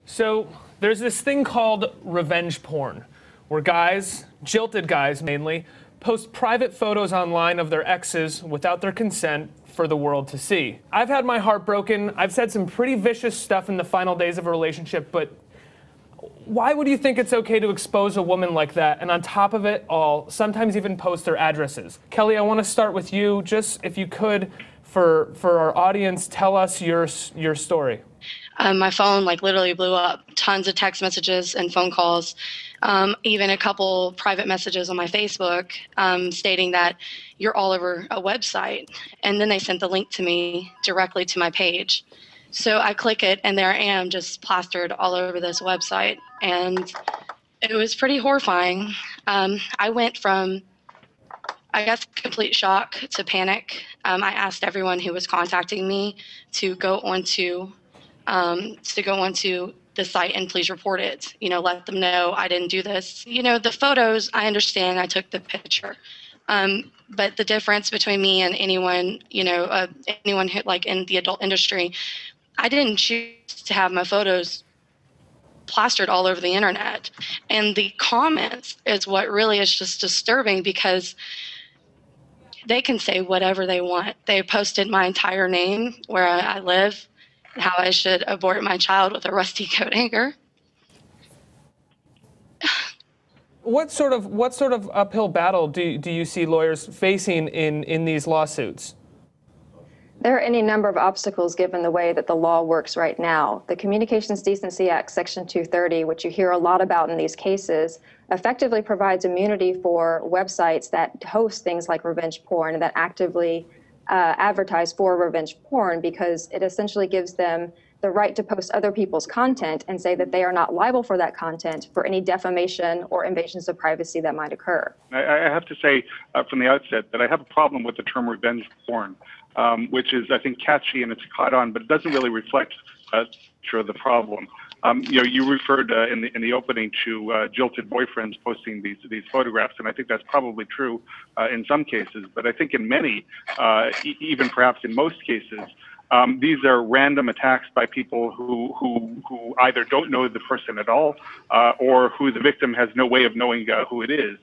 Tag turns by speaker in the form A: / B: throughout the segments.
A: So there's this thing called revenge porn, where guys, jilted guys mainly, post private photos online of their exes without their consent for the world to see. I've had my heart broken. I've said some pretty vicious stuff in the final days of a relationship, but why would you think it's okay to expose a woman like that, and on top of it all, sometimes even post their addresses? Kelly, I want to start with you. Just, if you could, for our audience, tell us your story.
B: My phone literally blew up. Tons of text messages and phone calls, even a couple private messages on my Facebook stating that you're all over a website. And then they sent the link to me directly to my page. So I click it, and there I am, just plastered all over this website. And it was pretty horrifying. I went from, I guess, complete shock to panic. I asked everyone who was contacting me to go onto the site and please report it. Let them know I didn't do this. The photos, I understand, I took the picture. But the difference between me and anyone, anyone who, in the adult industry, I didn't choose to have my photos plastered all over the internet. And the comments is what really is just disturbing, because they can say whatever they want. They posted my entire name, where I live, how I should abort my child with a rusty coat hanger.
A: What sort of uphill battle do you see lawyers facing in these lawsuits?
C: There are any number of obstacles given the way that the law works right now. The Communications Decency Act, Section 230, which you hear a lot about in these cases, effectively provides immunity for websites that host things like revenge porn and that actively advertise for revenge porn, because it essentially gives them the right to post other people's content and say that they are not liable for that content for any defamation or invasions of privacy that might occur.
D: I have to say from the outset that I have a problem with the term revenge porn, which is, I think, catchy and it's caught on, but it doesn't really reflect the problem. You referred in the opening to jilted boyfriends posting these photographs, and I think that's probably true in some cases. But I think in many, even perhaps in most cases, these are random attacks by people who either don't know the person at all, or who the victim has no way of knowing who it is.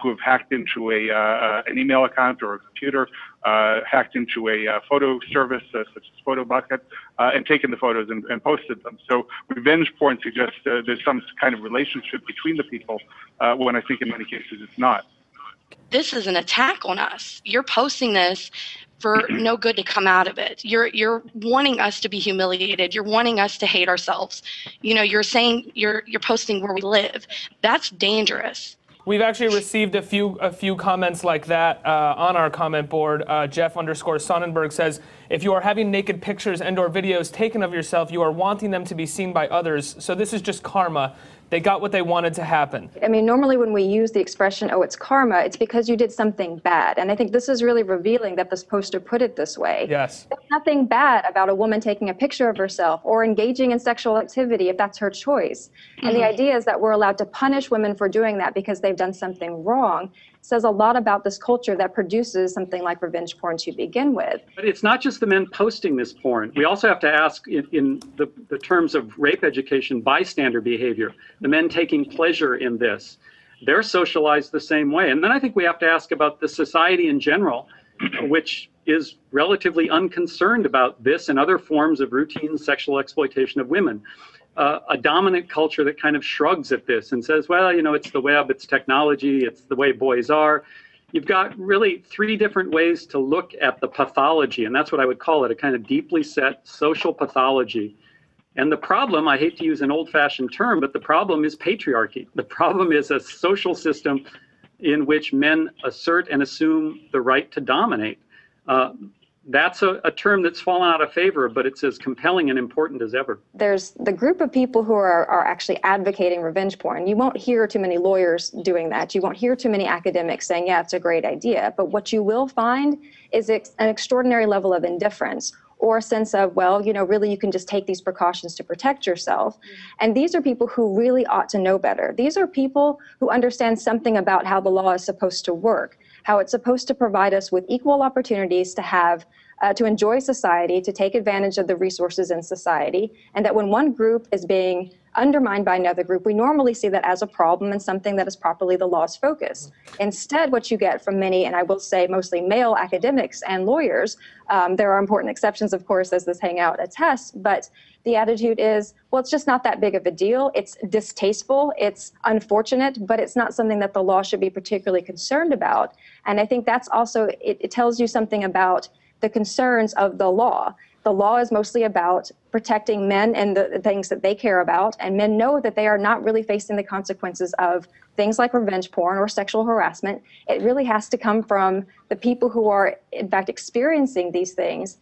D: Who have hacked into an email account or a computer, hacked into a photo service such as PhotoBucket, and taken the photos and posted them. So revenge porn suggests there's some kind of relationship between the people, when I think in many cases it's not.
B: This is an attack on us. You're posting this for no good to come out of it. You're wanting us to be humiliated. You're wanting us to hate ourselves. You're saying you're posting where we live. That's dangerous.
A: We've actually received a few comments like that on our comment board. Jeff_Sonnenberg says, if you are having naked pictures and/or videos taken of yourself, you are wanting them to be seen by others. So this is just karma. They got what they wanted to happen.
C: I mean, normally when we use the expression, oh, it's karma, it's because you did something bad. And I think this is really revealing that this poster put it this way.
A: Yes.
C: There's nothing bad about a woman taking a picture of herself or engaging in sexual activity if that's her choice. Mm-hmm. And the idea is that we're allowed to punish women for doing that because they've done something wrong. It says a lot about this culture that produces something like revenge porn to begin with.
E: But it's not just the men posting this porn. We also have to ask, in the terms of rape education, bystander behavior, the men taking pleasure in this. They're socialized the same way. And then I think we have to ask about the society in general, which is relatively unconcerned about this and other forms of routine sexual exploitation of women. A dominant culture that kind of shrugs at this and says, well, it's the web, it's technology, it's the way boys are. You've got really three different ways to look at the pathology, and that's what I would call it, a kind of deeply set social pathology. And the problem, I hate to use an old-fashioned term, but the problem is patriarchy. The problem is a social system in which men assert and assume the right to dominate. That's a term that's fallen out of favor, but it's as compelling and important as ever.
C: There's the group of people who are actually advocating revenge porn. You won't hear too many lawyers doing that. You won't hear too many academics saying, yeah, it's a great idea. But what you will find is an extraordinary level of indifference, or a sense of, well, really you can just take these precautions to protect yourself. And these are people who really ought to know better. These are people who understand something about how the law is supposed to work, how it's supposed to provide us with equal opportunities to have to enjoy society, to take advantage of the resources in society, and that when one group is being undermined by another group, we normally see that as a problem and something that is properly the law's focus. Instead, what you get from many, and I will say mostly male academics and lawyers, there are important exceptions, of course, as this hangout attests, but the attitude is, well, it's just not that big of a deal. It's distasteful, it's unfortunate, but it's not something that the law should be particularly concerned about. And I think that's also, it tells you something about the concerns of the law. The law is mostly about protecting men and the things that they care about, and men know that they are not really facing the consequences of things like revenge porn or sexual harassment. It really has to come from the people who are, in fact, experiencing these things.